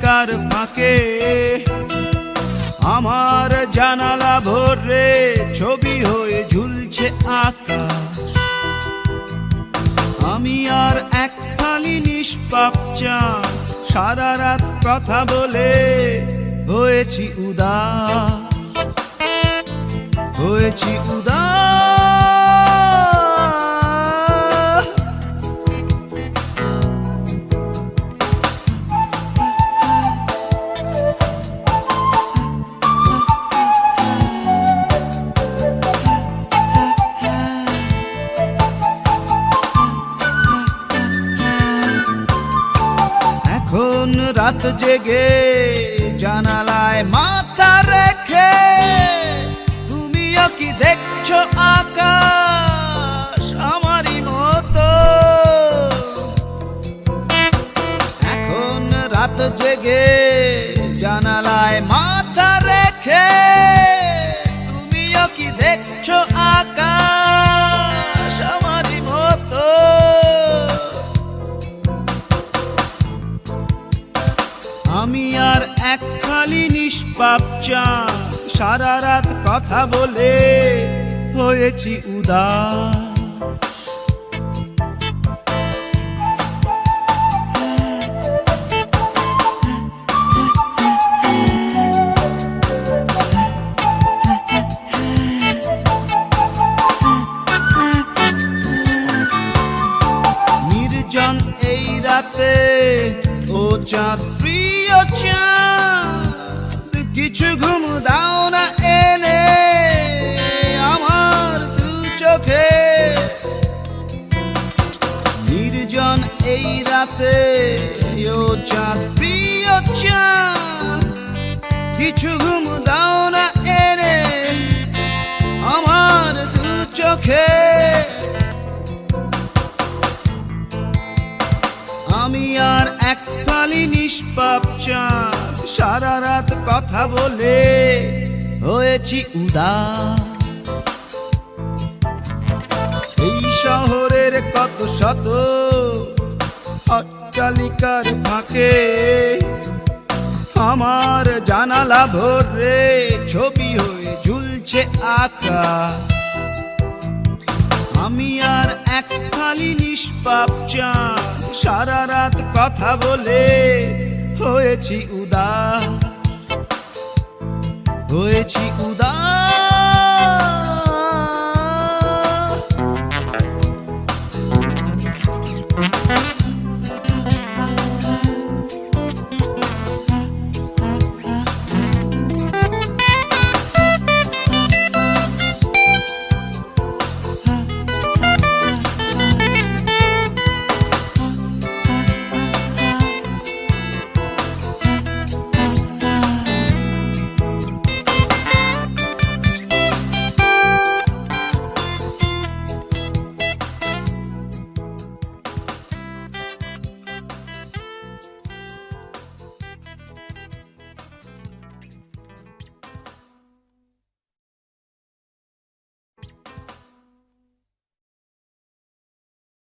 অট্টালিকার ফাঁকে আমার জানালা ভরে ছবি হয়ে ঝুলছে আকাশ। আমি আর এক খালি নিষ্পাপ চাঁদ, সারা রাত কথা বলে হয়েছি উদাস, হয়েছি উদাস। এখন রাত জেগে জানালায় মাথা রেখে তুমিও কি দেখছো আকাশ আমারই মতো? এখন রাত জেগে জানালায় মাথা রেখে তুমিও কি দেখছো আকাশ আমারই মতো? আমি আর এক খালি নিষ্পাপ চাঁদ, সারা রাত কথা বলে হয়েছি উদাস। নির্জন এই রাতে ও চাঁদ প্রিয় চাঁদ, কিছু ঘুম দাও না এনে আমার দু চোখে। নির্জন এই রাতে ও চাঁদ প্রিয় চাঁদ, কিছু ঘুম দাও না এনে আমার দু চোখে। আমি আর এক খালি নিষ্পাপ চাঁদ, সারা রাত কথা বলে হয়েছি উদাস। এই শহরের কত শত অট্টালিকার ফাঁকে আমার জানালা ভরে ছবি হয়ে ঝুলছে আকাশ। আমি আর এক খালি নিষ্পাপ চাঁদ, সারা রাত কথা বলে হয়েছি উদাস, হয়েছি উদাস।